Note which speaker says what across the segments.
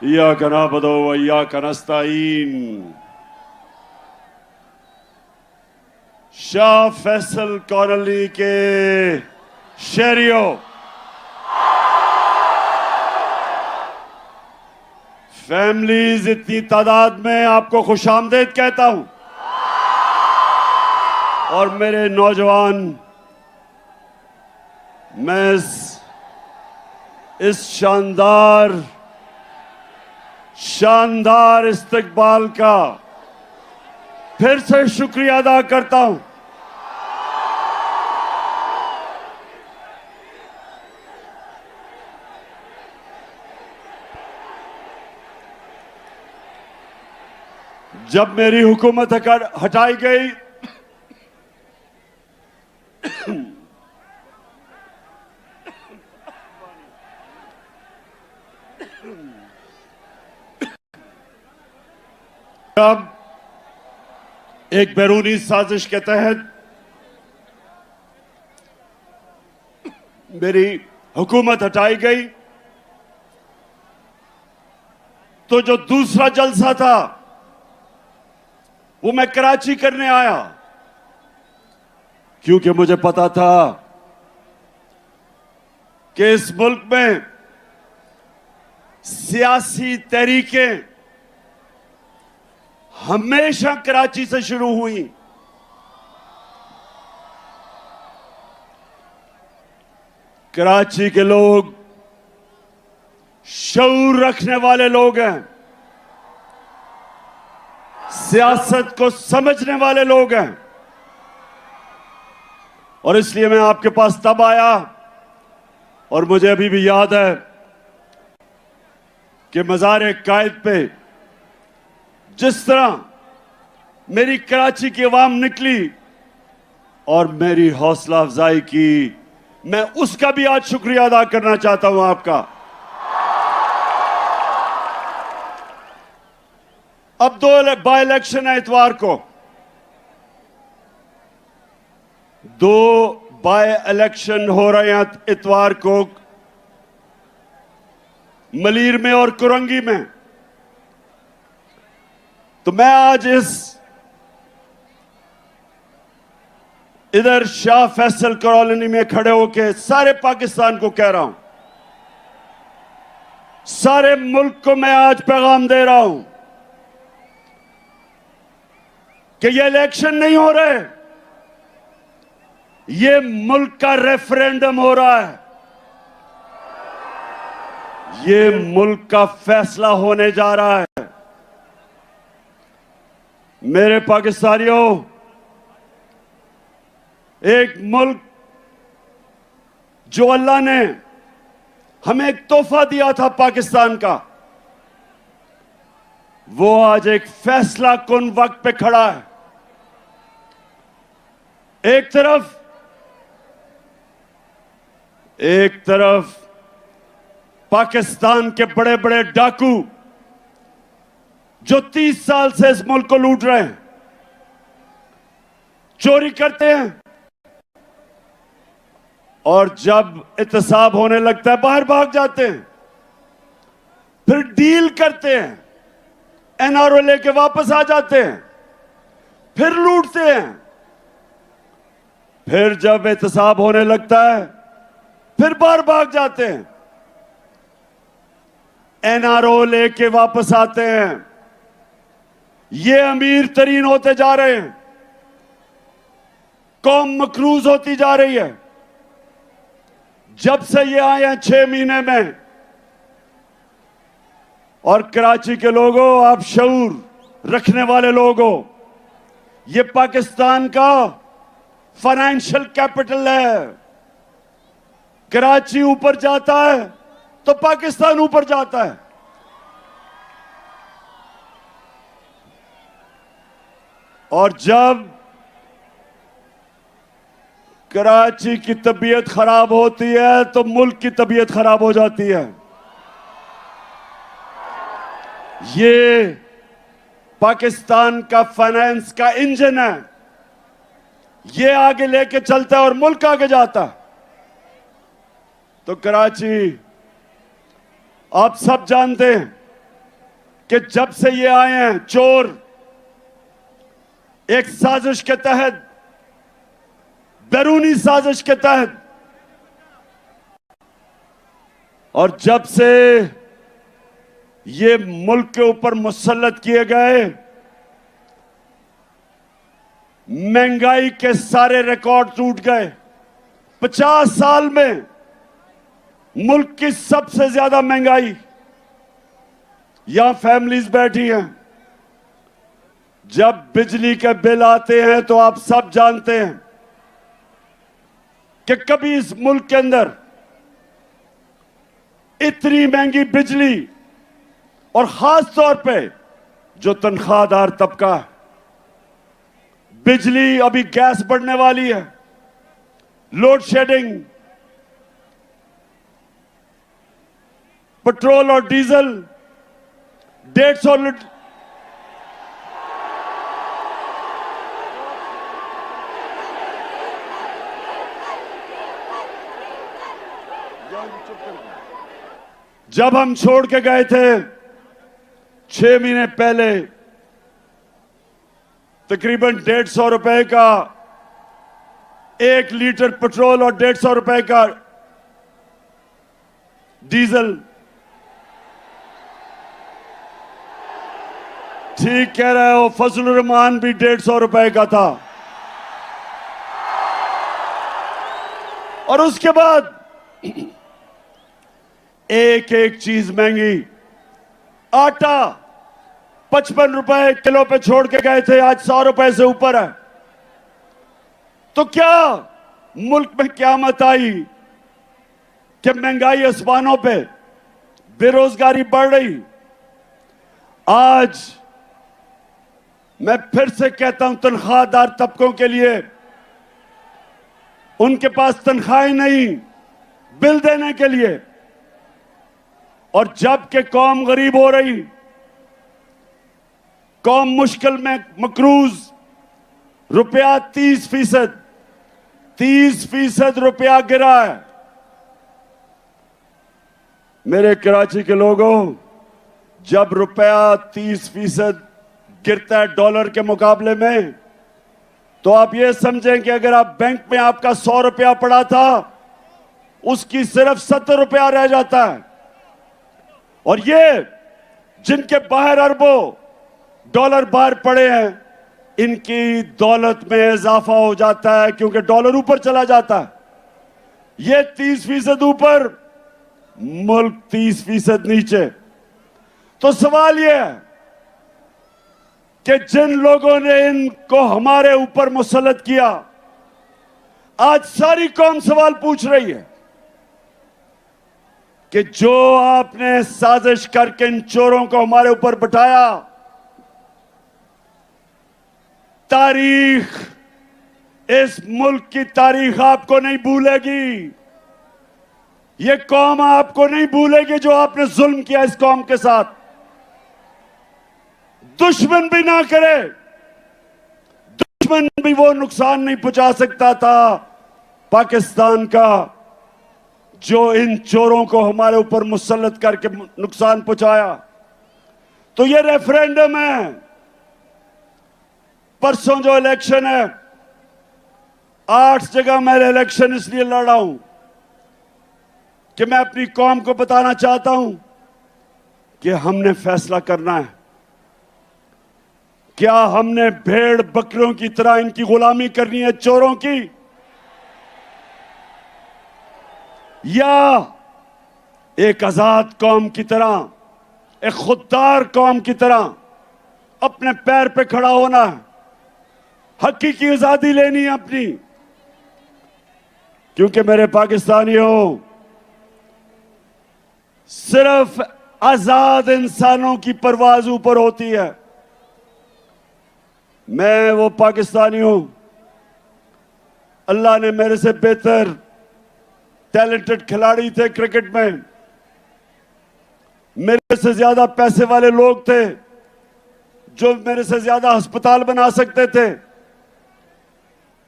Speaker 1: इय्याक नअबुदु व इय्याक नस्तईन। शाह फैसल कॉलोनी के शहरियों, फैमिलीज, इतनी तादाद में आपको खुशामदीद कहता हूं। और मेरे नौजवान, मैं इस शानदार इस्तकबाल का फिर से शुक्रिया अदा करता हूं। जब मेरी हुकूमत हटाई गई तब एक बैरूनी साजिश के तहत मेरी हुकूमत हटाई गई, तो जो दूसरा जलसा था वो मैं कराची करने आया, क्योंकि मुझे पता था कि इस मुल्क में सियासी तहरीकें हमेशा कराची से शुरू हुई। कराची के लोग शऊर रखने वाले लोग हैं, सियासत को समझने वाले लोग हैं, और इसलिए मैं आपके पास तब आया। और मुझे अभी भी याद है कि मज़ार कायद पे जिस तरह मेरी कराची की आवाम निकली और मेरी हौसला अफजाई की, मैं उसका भी आज शुक्रिया अदा करना चाहता हूं आपका। अब 2 बाई इलेक्शन है इतवार को, 2 बाई इलेक्शन हो रहे हैं इतवार को, मलीर में और कुरंगी में। तो मैं आज इधर शाह फैसल कॉलोनी में खड़े होकर सारे पाकिस्तान को कह रहा हूं, सारे मुल्क को मैं आज पैगाम दे रहा हूं कि ये इलेक्शन नहीं हो रहे, ये मुल्क का रेफरेंडम हो रहा है। ये मुल्क का फैसला होने जा रहा है। मेरे पाकिस्तानियों, एक मुल्क जो अल्लाह ने हमें एक तोहफा दिया था पाकिस्तान का, वो आज एक फैसला कुन वक्त पे खड़ा है। एक तरफ पाकिस्तान के बड़े बड़े डाकू जो 30 साल से इस मुल्क को लूट रहे हैं, चोरी करते हैं और जब एहतसाब होने लगता है बाहर भाग जाते हैं, फिर डील करते हैं, एनआरओ लेके वापस आ जाते हैं, फिर लूटते हैं, फिर जब एहतसाब होने लगता है फिर बाहर भाग जाते हैं, एनआरओ लेके वापस आते हैं। ये अमीर तरीन होते जा रहे हैं, कौम मकरूज होती जा रही है। जब से ये आए हैं 6 महीने में, और कराची के लोगों, आप शऊर रखने वाले लोगों, ये पाकिस्तान का फाइनेंशियल कैपिटल है। कराची ऊपर जाता है तो पाकिस्तान ऊपर जाता है। और जब कराची की तबीयत खराब होती है तो मुल्क की तबीयत खराब हो जाती है। ये पाकिस्तान का फाइनेंस का इंजन है, ये आगे लेके चलता है और मुल्क आगे जाता है। तो कराची, आप सब जानते हैं कि जब से ये आए हैं चोर, एक साजिश के तहत, बैरूनी साजिश के तहत, और जब से ये मुल्क के ऊपर मुसल्लत किए गए, महंगाई के सारे रिकॉर्ड टूट गए। 50 साल में मुल्क की सबसे ज्यादा महंगाई। यहां फैमिलीज बैठी हैं, जब बिजली के बिल आते हैं तो आप सब जानते हैं कि कभी इस मुल्क के अंदर इतनी महंगी बिजली, और खास तौर पे जो तनख्वाहदार तबका है, बिजली, अभी गैस बढ़ने वाली है, लोड शेडिंग, पेट्रोल और डीजल 150 जब हम छोड़ के गए थे 6 महीने पहले, तकरीबन 150 रुपए का 1 लीटर पेट्रोल और 150 रुपए का डीजल। ठीक कह रहे हो, फजलुर रहमान भी 150 रुपए का था। और उसके बाद एक एक चीज महंगी। आटा 55 रुपए किलो पे छोड़ के गए थे, आज 100 रुपए से ऊपर है। तो क्या मुल्क में क़यामत आई कि महंगाई आसमानों पे, बेरोजगारी बढ़ रही। आज मैं फिर से कहता हूं, तनख्वाहदार तबकों के लिए, उनके पास तनख्वाहें नहीं बिल देने के लिए, और जब के कौम गरीब हो रही, कौम मुश्किल में मकरूज, रुपया 30% रुपया गिरा है। मेरे कराची के लोगों, जब रुपया 30% गिरता है डॉलर के मुकाबले में, तो आप ये समझें कि अगर आप बैंक में आपका 100 रुपया पड़ा था, उसकी सिर्फ 70 रुपया रह जाता है। और ये जिनके बाहर अरबों डॉलर बाहर पड़े हैं, इनकी दौलत में इजाफा हो जाता है, क्योंकि डॉलर ऊपर चला जाता है। ये 30% ऊपर, मुल्क 30% नीचे। तो सवाल यह है कि जिन लोगों ने इनको हमारे ऊपर मुसल्लत किया, आज सारी कौम सवाल पूछ रही है कि जो आपने साजिश करके इन चोरों को हमारे ऊपर बिठाया, तारीख, इस मुल्क की तारीख आपको नहीं भूलेगी। ये कौम आपको नहीं भूलेगी जो आपने जुल्म किया इस कौम के साथ। दुश्मन भी ना करे, दुश्मन भी वो नुकसान नहीं पहुंचा सकता था पाकिस्तान का, जो इन चोरों को हमारे ऊपर मुसल्लत करके नुकसान पहुंचाया। तो ये रेफरेंडम है, परसों जो इलेक्शन है, 8 जगह मैं इलेक्शन इसलिए लड़ा हूं कि मैं अपनी कौम को बताना चाहता हूं कि हमने फैसला करना है। क्या हमने भेड़ बकरियों की तरह इनकी गुलामी करनी है, चोरों की, या एक आजाद कौम की तरह, एक खुददार कौम की तरह अपने पैर पे खड़ा होना है, हकीकी आजादी लेनी है अपनी। क्योंकि मेरे पाकिस्तानियों, सिर्फ आजाद इंसानों की परवाज ऊपर होती है। मैं वो पाकिस्तानी हूं, अल्लाह ने मेरे से बेहतर टैलेंटेड खिलाड़ी थे क्रिकेट में, मेरे से ज्यादा पैसे वाले लोग थे जो मेरे से ज्यादा अस्पताल बना सकते थे।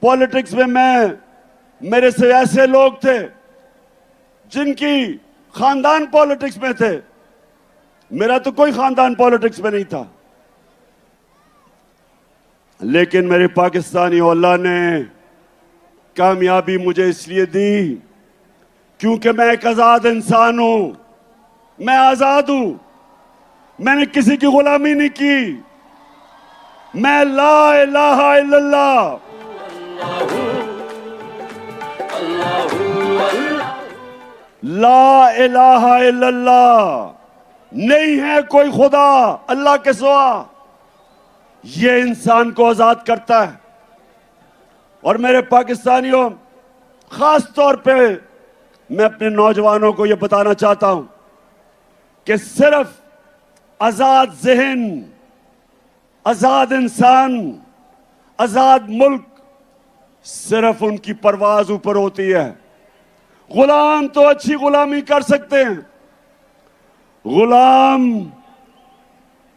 Speaker 1: पॉलिटिक्स में मेरे से ऐसे लोग थे जिनकी खानदान पॉलिटिक्स में थे, मेरा तो कोई खानदान पॉलिटिक्स में नहीं था, लेकिन मेरे पाकिस्तानी अल्लाह ने कामयाबी मुझे इसलिए दी क्योंकि मैं एक आजाद इंसान हूं, मैं आजाद हूं, मैंने किसी की गुलामी नहीं की। मैं ला इलाहा इल्लल्लाह, ला इलाहा इल्लल्लाह, नहीं है कोई खुदा अल्लाह के सिवा। ये इंसान को आजाद करता है। और मेरे पाकिस्तानियों, खास तौर पे मैं अपने नौजवानों को यह बताना चाहता हूं कि सिर्फ आजाद ज़हन, आजाद इंसान, आजाद मुल्क, सिर्फ उनकी परवाज ऊपर होती है। गुलाम तो अच्छी गुलामी कर सकते हैं, गुलाम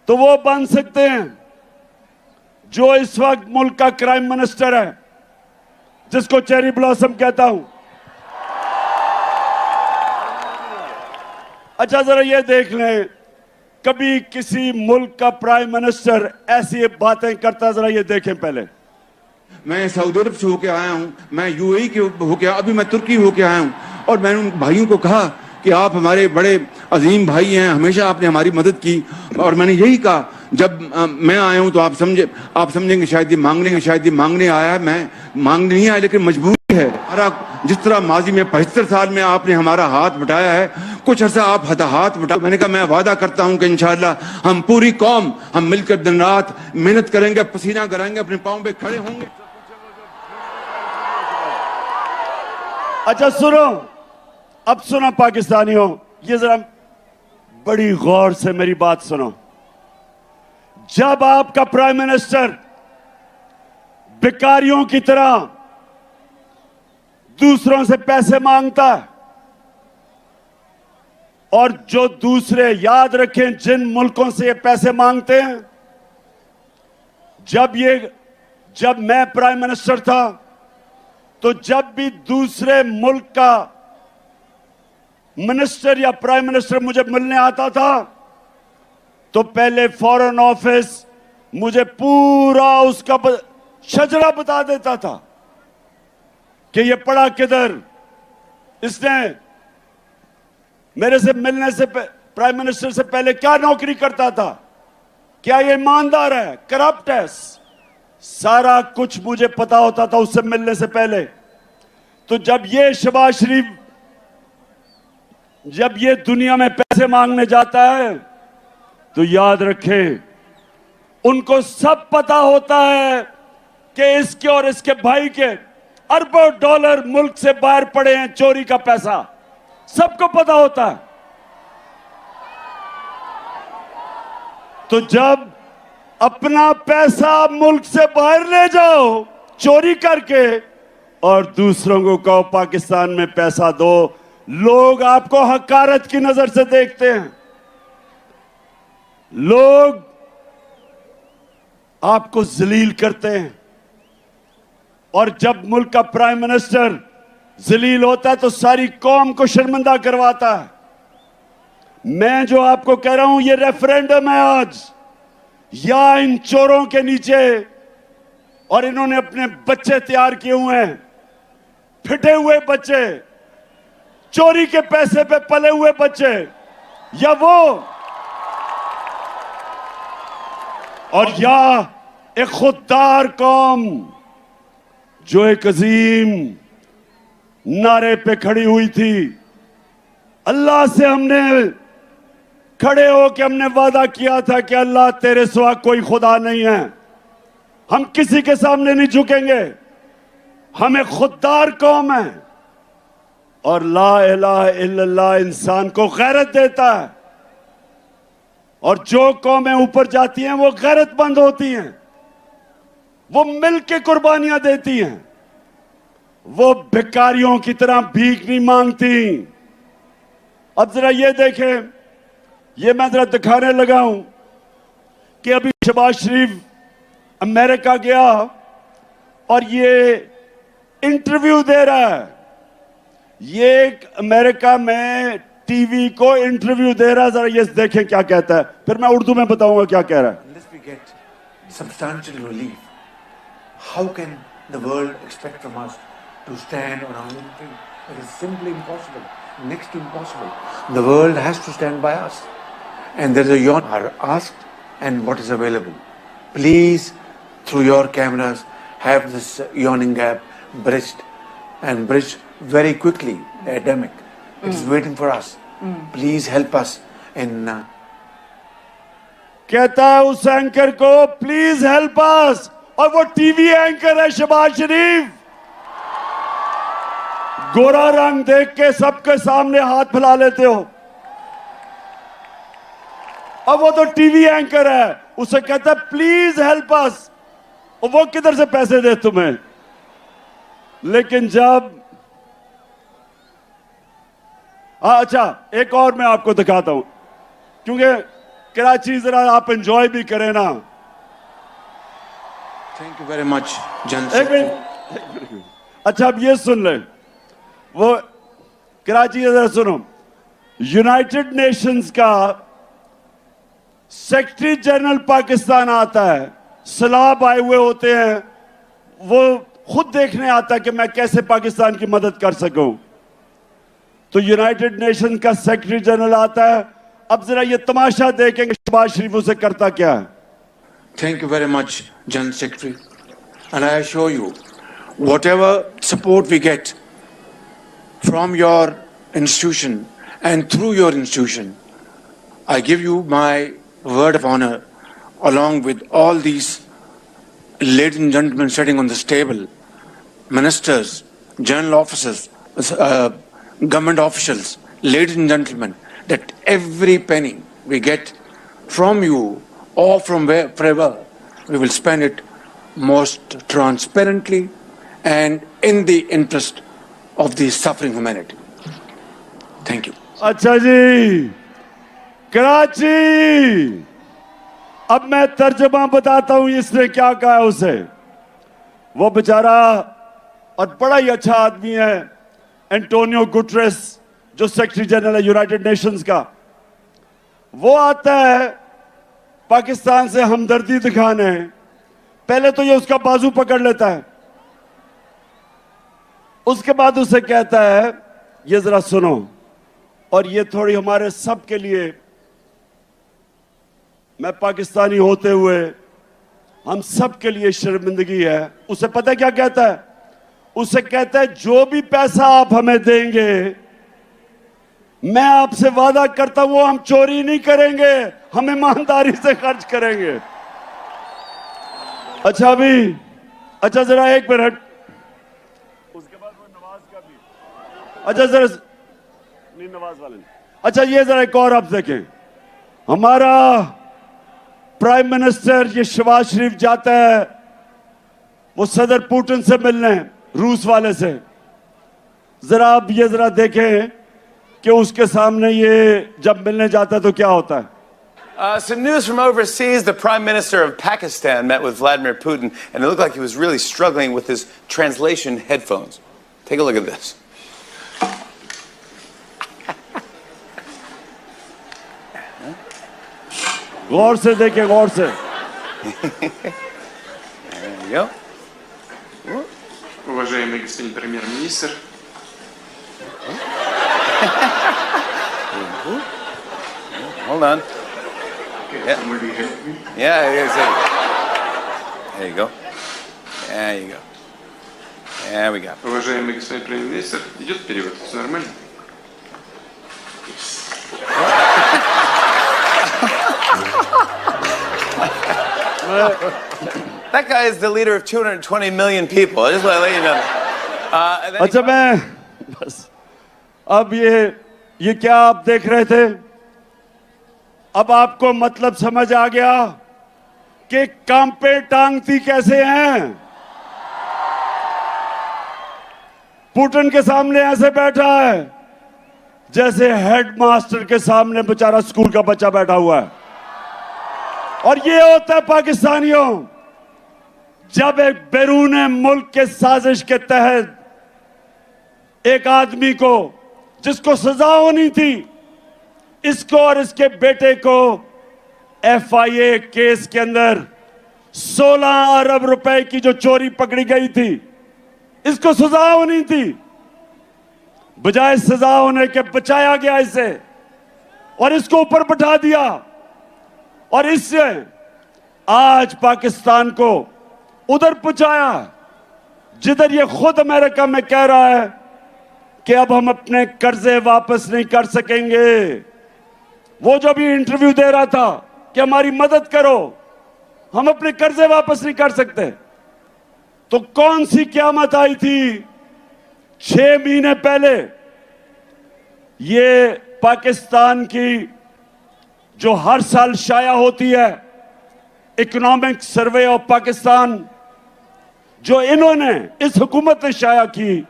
Speaker 1: तो वो बन सकते हैं जो इस वक्त मुल्क का क्राइम मिनिस्टर है, जिसको चेरी ब्लॉसम कहता हूं। अच्छा, जरा ये देख लें, कभी किसी मुल्क का प्राइम मिनिस्टर ऐसी बातें करता, जरा ये देखें पहले।
Speaker 2: मैं सऊदी अरब से होके आया हूं, मैं यूएई के होके, अभी मैं तुर्की होके आया हूं, और मैंने उन भाइयों को कहा कि आप हमारे बड़े अजीम भाई हैं, हमेशा आपने हमारी मदद की। और मैंने यही कहा, जब मैं आया हूं तो आप समझेंगे शायद ये मांगने आया है। मैं मांगने नहीं आया, लेकिन मजबूरी है। जिस तरह माजी में 75 साल में आपने हमारा हाथ बटाया है, कुछ अर्सा आप हाथ बटा। मैंने कहा मैं वादा करता हूं कि इंशाअल्लाह हम पूरी कौम हम मिलकर दिन रात मेहनत करेंगे, पसीना कराएंगे, अपने पांव पे खड़े होंगे।
Speaker 1: अच्छा सुनो, अब सुनो पाकिस्तानियों, ये जरा बड़ी गौर से मेरी बात सुनो। जब आपका प्राइम मिनिस्टर भिखारियों की तरह दूसरों से पैसे मांगता है, और जो दूसरे, याद रखें जिन मुल्कों से ये पैसे मांगते हैं, जब मैं प्राइम मिनिस्टर था तो जब भी दूसरे मुल्क का मिनिस्टर या प्राइम मिनिस्टर मुझे मिलने आता था तो पहले फॉरेन ऑफिस मुझे पूरा उसका शजरा बता देता था कि ये पढ़ा किधर, इसने मेरे से मिलने से प्राइम मिनिस्टर से पहले क्या नौकरी करता था, क्या ये ईमानदार है, करप्ट है, सारा कुछ मुझे पता होता था उससे मिलने से पहले। तो जब ये शहबाज शरीफ, जब ये दुनिया में पैसे मांगने जाता है तो याद रखें, उनको सब पता होता है कि इसके और इसके भाई के अरबों डॉलर मुल्क से बाहर पड़े हैं, चोरी का पैसा, सबको पता होता है। तो जब अपना पैसा मुल्क से बाहर ले जाओ चोरी करके और दूसरों को कहो पाकिस्तान में पैसा दो, लोग आपको हकारत की नजर से देखते हैं, लोग आपको जलील करते हैं। और जब मुल्क का प्राइम मिनिस्टर जलील होता है तो सारी कौम को शर्मिंदा करवाता है। मैं जो आपको कह रहा हूं, ये रेफरेंडम है आज, या इन चोरों के नीचे, और इन्होंने अपने बच्चे तैयार किए हुए हैं, फिटे हुए बच्चे, चोरी के पैसे पे पले हुए बच्चे, या वो, और या एक खुददार कौम जो एक अजीम नारे पे खड़ी हुई थी। अल्लाह से हमने खड़े हो के हमने वादा किया था कि अल्लाह तेरे सिवा कोई खुदा नहीं है, हम किसी के सामने नहीं झुकेंगे, हम एक खुददार कौम है। और ला इलाहा इल्लल्लाह इंसान को गैरत देता है, और जो कौमें ऊपर जाती हैं वो गैरतमंद होती हैं, वो मिल के कुर्बानियां देती हैं, वो भिखारियों की तरह भीख नहीं मांगती। अब जरा ये देखें, ये मैं जरा दिखाने लगा हूं कि अभी शहबाज शरीफ अमेरिका गया और ये इंटरव्यू दे रहा है। ये अमेरिका में टीवी को इंटरव्यू दे रहा है, जरा ये देखें क्या कहता है, फिर मैं उर्दू में बताऊंगा क्या कह रहा है।
Speaker 3: Unless we get substantial relief, how can the world expect from us to stand on our own feet? It is simply impossible, next to impossible. The world has to stand by us. And there is a yawn are asked and what is available. Please, through your cameras, have this yawning gap bridged and bridged very quickly. The epidemic. It is waiting for us. Please help us in
Speaker 1: कहता है उस anchor को please help us, और वो TV anchor है शहबाज शरीफ। गोरा रंग देख के सबके सामने हाथ फैला लेते हो, अब वो तो टीवी एंकर है, उसे कहता है प्लीज हेल्प अस, और वो किधर से पैसे दे तुम्हें। लेकिन जब अच्छा एक और मैं आपको दिखाता हूं, क्योंकि कराची जरा आप एंजॉय भी करें ना।
Speaker 2: Thank you very much, Jan
Speaker 1: एक मिनट, अच्छा अब ये सुन ले, वो कराची जरा सुनो, यूनाइटेड नेशंस का सेक्रेटरी जनरल पाकिस्तान आता है, सलाब आए हुए होते हैं, वो खुद देखने आता है कि मैं कैसे पाकिस्तान की मदद कर सकूं, तो यूनाइटेड नेशन का सेक्रेटरी जनरल आता है। अब जरा ये तमाशा देखेंगे शहबाज शरीफ उसे करता क्या है।
Speaker 2: Thank you very much, General Secretary. And I assure you, whatever support we get from your institution and through your institution, I give you my word of honor, along with all these ladies and gentlemen sitting on this table, ministers, general officers, government officials, ladies and gentlemen, that every penny we get from you or from wherever, we will spend it most transparently and in the interest of the suffering humanity. Thank you.
Speaker 1: अच्छा जी, कराची, अब मैं तर्जमा बताता हूं इसने क्या कहा है उसे। वो बेचारा और बड़ा ही अच्छा आदमी है एंटोनियो गुटरेस, जो सेक्रेटरी जनरल है यूनाइटेड नेशंस का। वो आता है पाकिस्तान से हमदर्दी दिखाने, पहले तो ये उसका बाजू पकड़ लेता है, उसके बाद उसे कहता है ये जरा सुनो, और ये थोड़ी हमारे सब के लिए, मैं पाकिस्तानी होते हुए हम सब के लिए शर्मिंदगी है। उसे पता है क्या कहता है? उसे कहता है जो भी पैसा आप हमें देंगे, मैं आपसे वादा करता हूं वो हम चोरी नहीं करेंगे, हम ईमानदारी से खर्च करेंगे। अच्छा अभी, अच्छा जरा एक मिनट, उसके बाद वो नवाज का भी, अच्छा जरा नहीं नवाज वाले नहीं। अच्छा ये जरा एक और आप देखें, हमारा प्राइम मिनिस्टर ये शहबाज शरीफ जाता है वो सदर पुतिन से मिलने, रूस वाले से। जरा आप ये जरा देखें कि उसके सामने ये जब मिलने जाता है तो क्या होता है।
Speaker 4: Some news from overseas. The Prime Minister of Pakistan met with Vladimir Putin, and it looked like he was really struggling with his translation headphones. Take a look at this.
Speaker 1: गौर से देखें, गौर से।
Speaker 4: There you go.
Speaker 5: Уважаемый господин премьер-министр,
Speaker 4: Hold on. Yeah.
Speaker 5: somebody help me?
Speaker 4: Yeah, there you go. There you go. There we go.
Speaker 5: Уважаемый господин премьер-министр, идет перевод, все нормально?
Speaker 4: That guy is the leader of 220 million people. I just want to let you know. And then he-
Speaker 1: अच्छा मैं बस, अब ये क्या आप देख रहे थे, अब आपको मतलब समझ आ गया कि काम पे टांगती कैसे हैं। पुतिन के सामने ऐसे बैठा है जैसे हेडमास्टर के सामने बेचारा स्कूल का बच्चा बैठा हुआ है। और ये होता है पाकिस्तानियों, जब एक बैरून मुल्क के साजिश के तहत एक आदमी को, जिसको सजा होनी थी, इसको और इसके बेटे को FIA केस के अंदर 16 अरब रुपए की जो चोरी पकड़ी गई थी, इसको सजा होनी थी। बजाय सजा होने के बचाया गया इसे और इसको ऊपर बैठा दिया, और इससे आज पाकिस्तान को उधर पहुंचाया जिधर ये खुद अमेरिका में कह रहा है कि अब हम अपने कर्जे वापस नहीं कर सकेंगे। वो जो भी इंटरव्यू दे रहा था कि हमारी मदद करो, हम अपने कर्जे वापस नहीं कर सकते। तो कौन सी क़यामत आई थी 6 महीने पहले? ये पाकिस्तान की जो हर साल शाया होती है, इकोनॉमिक सर्वे ऑफ पाकिस्तान, जो इन्होंने इस हुकूमत ने शाया की।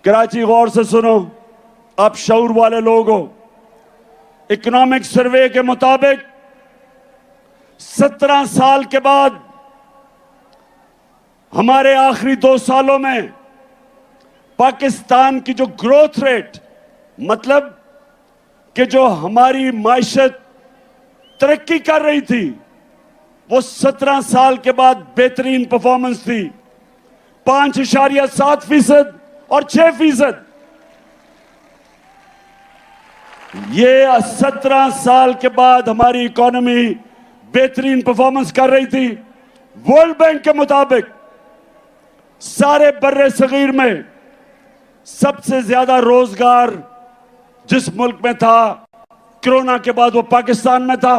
Speaker 1: कराची गौर से सुनो, आप शऊर वाले लोग हो। इकोनॉमिक सर्वे के मुताबिक 17 साल के बाद हमारे आखिरी 2 सालों में पाकिस्तान की जो ग्रोथ रेट, मतलब कि जो हमारी माइशत तरक्की कर रही थी, वो 17 साल के बाद बेहतरीन परफॉर्मेंस थी। 5.7% और 6%। ये 17 साल के बाद हमारी इकोनॉमी बेहतरीन परफॉर्मेंस कर रही थी। वर्ल्ड बैंक के मुताबिक सारे बर्रे सगीर में सबसे ज्यादा रोजगार जिस मुल्क में था कोरोना के बाद, वो पाकिस्तान में था।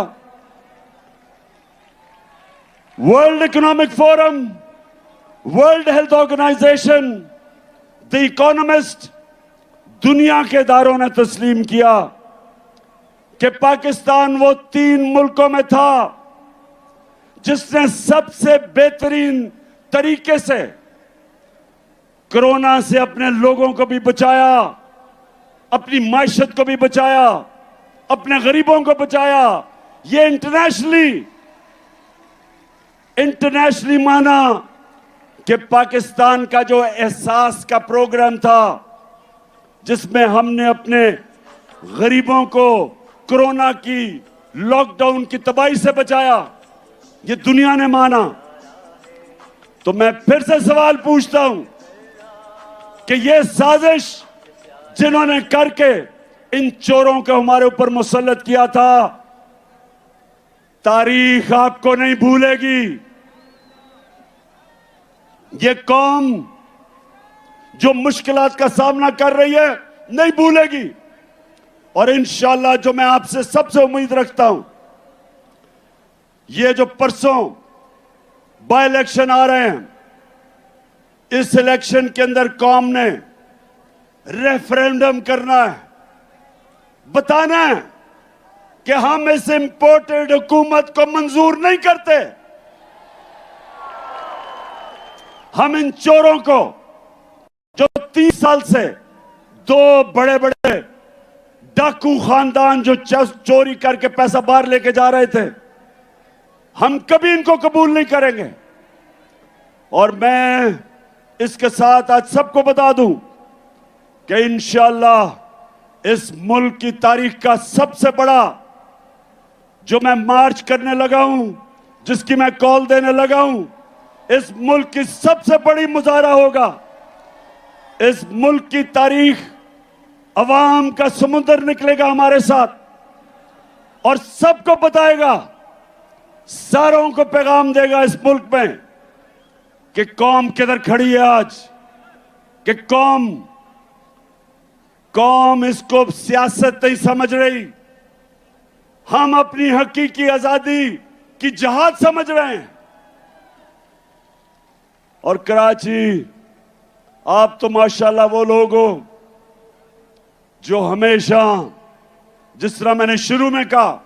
Speaker 1: World economic forum, world health organization, the economist, दुनिया के इदारों ने तस्लीम किया कि पाकिस्तान वो 3 मुल्कों में था जिसने सबसे बेहतरीन तरीके से कोरोना से अपने लोगों को भी बचाया, अपनी माइशत को भी बचाया, अपने गरीबों को बचाया। ये इंटरनेशनली माना कि पाकिस्तान का जो एहसास का प्रोग्राम था, जिसमें हमने अपने गरीबों को कोरोना की लॉकडाउन की तबाही से बचाया, ये दुनिया ने माना। तो मैं फिर से सवाल पूछता हूं कि ये साजिश जिन्होंने करके इन चोरों को हमारे ऊपर मुसल्लत किया था, तारीख आपको नहीं भूलेगी। ये कौम जो मुश्किलात का सामना कर रही है नहीं भूलेगी। और इंशाअल्लाह जो मैं आपसे सबसे उम्मीद रखता हूं, ये जो परसों बाय इलेक्शन आ रहे हैं, इस इलेक्शन के अंदर कौम ने रेफरेंडम करना है, बताना है कि हम इस इंपोर्टेड हुकूमत को मंजूर नहीं करते। हम इन चोरों को, जो 30 साल से 2 बड़े बड़े डाकू खानदान जो चोरी करके पैसा बाहर लेके जा रहे थे, हम कभी इनको कबूल नहीं करेंगे। और मैं इसके साथ आज सबको बता दूं कि इंशाअल्लाह इस मुल्क की तारीख का सबसे बड़ा जो मैं मार्च करने लगा हूं, जिसकी मैं कॉल देने लगा हूं, इस मुल्क की सबसे बड़ी मुजाहरा होगा। इस मुल्क की तारीख, अवाम का समुंदर निकलेगा हमारे साथ और सबको बताएगा, सारों को पैगाम देगा इस मुल्क में कि कौम किधर खड़ी है आज, कि कौम इसको सियासत नहीं समझ रही, हम अपनी हकीकी आजादी की जहाद समझ रहे हैं। और कराची, आप तो माशाल्लाह वो लोग हो जो हमेशा, जिस तरह मैंने शुरू में कहा,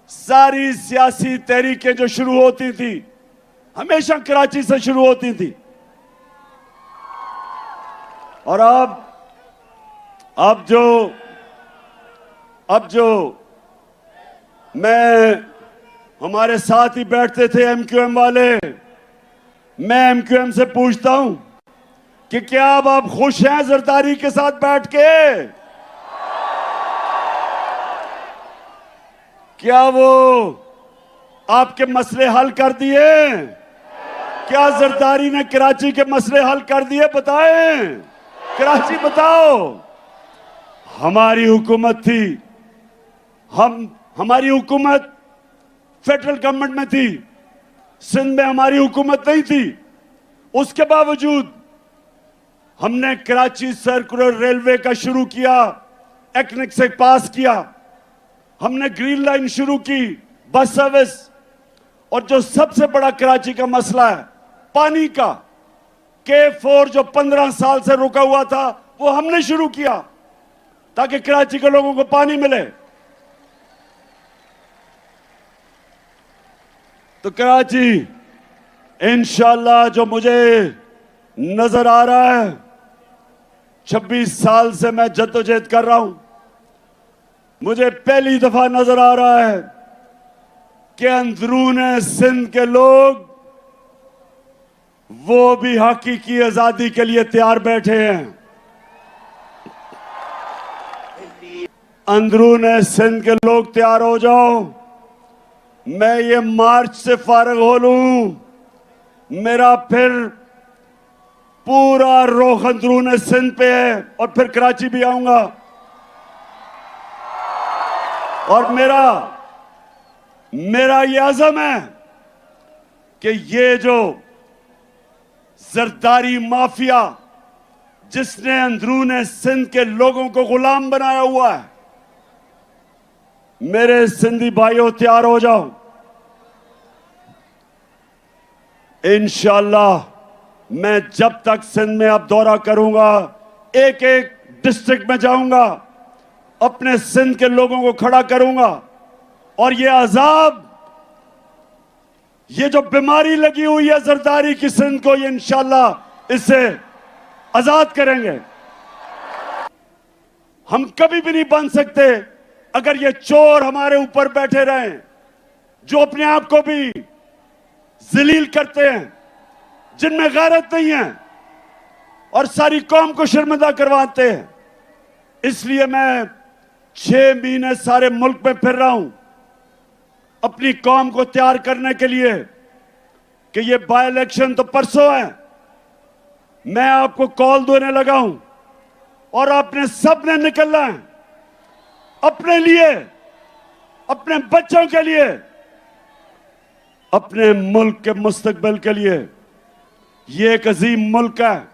Speaker 1: सारी सियासी तहरीकें जो शुरू होती थी हमेशा कराची से शुरू होती थी। और अब जो मैं, हमारे साथ ही बैठते थे एमक्यूएम वाले, मैं एमक्यूएम से पूछता हूं कि क्या अब आप खुश हैं जरदारी के साथ बैठ के? क्या वो आपके मसले हल कर दिए? क्या जरदारी ने कराची के मसले हल कर दिए? बताएं, कराची बताओ। हमारी हुकूमत थी, हमारी हुकूमत फेडरल गवर्नमेंट में थी, सिंध में हमारी हुकूमत नहीं थी। उसके बावजूद हमने कराची सर्कुलर रेलवे का शुरू किया, एक्निक से पास किया, हमने ग्रीन लाइन शुरू की, बस सर्विस। और जो सबसे बड़ा कराची का मसला है पानी का, K4 जो 15 साल से रुका हुआ था, वो हमने शुरू किया ताकि कराची के लोगों को पानी मिले। तो कराची इंशाल्लाह जो मुझे नजर आ रहा है, 26 साल से मैं जद्दोजहद कर रहा हूं, मुझे पहली दफा नजर आ रहा है कि अंदरून सिंध के लोग वो भी हकीकी आजादी के लिए तैयार बैठे हैं। अंदरून सिंध के लोग तैयार हो जाओ। मैं ये मार्च से फारिग हो लूं, मेरा फिर पूरा रुख अंदरून सिंध पे है और फिर कराची भी आऊंगा। और मेरा ये अज़म है कि ये जो जरदारी माफिया जिसने अंदरून सिंध के लोगों को गुलाम बनाया हुआ है, मेरे सिंधी भाइयों तैयार हो जाओ। इंशाअल्लाह मैं जब तक सिंध में अब दौरा करूंगा, एक एक डिस्ट्रिक्ट में जाऊंगा, अपने सिंध के लोगों को खड़ा करूंगा और ये अजाब, ये जो बीमारी लगी हुई है जरदारी की सिंध को, ये इंशाअल्लाह इससे आजाद करेंगे। हम कभी भी नहीं बन सकते अगर ये चोर हमारे ऊपर बैठे रहें, जो अपने आप को भी जलील करते हैं, जिनमें गैरत नहीं है और सारी कौम को शर्मिंदा करवाते हैं। इसलिए मैं 6 महीने सारे मुल्क में फिर रहा हूं अपनी कौम को तैयार करने के लिए कि ये बाय इलेक्शन तो परसों है। मैं आपको कॉल देने लगा हूं और आपने सबने निकलना है अपने लिए, अपने बच्चों के लिए, अपने मुल्क के मुस्तकबिल के लिए। ये एक अजीम मुल्क है,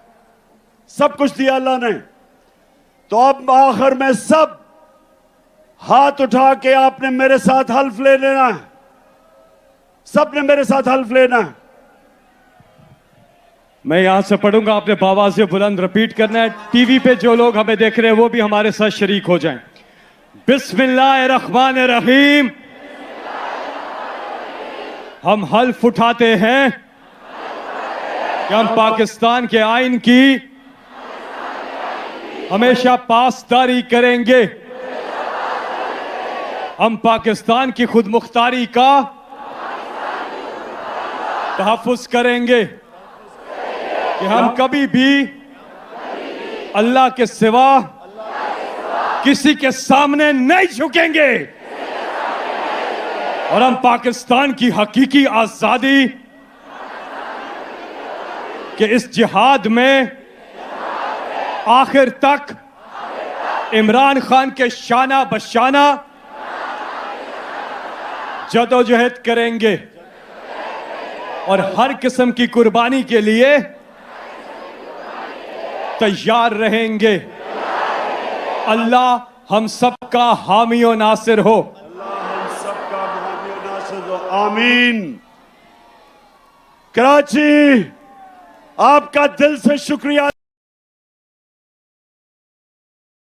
Speaker 1: सब कुछ दिया अल्लाह ने। तो अब आखिर में सब हाथ उठा के आपने मेरे साथ हल्फ ले लेना है, सबने मेरे साथ हल्फ लेना है।
Speaker 6: मैं यहां से पढ़ूंगा, आपने आवाज से बुलंद रिपीट करना है। टीवी पे जो लोग हमें देख रहे हैं वो भी हमारे साथ शरीक हो जाएं। बिस्मिल्लाहिर्रहमानिर्रहीम। हम हल्फ उठाते हैं कि हम पाकिस्तान के आइन की हमेशा पासदारी करेंगे। हम पाकिस्तान की खुदमुख्तारी का तहफ़्फ़ुज़ करेंगे कि हम कभी भी अल्लाह के सिवा किसी के सामने नहीं झुकेंगे और हम पाकिस्तान की हकीकी आजादी के इस जिहाद में आखिर तक इमरान खान के शाना बशाना जदोजहद करेंगे और हर किस्म की कुर्बानी के लिए तैयार रहेंगे। अल्लाह हम सबका हामी और नासिर हो।
Speaker 1: आमीन। कराची, आपका दिल से शुक्रिया।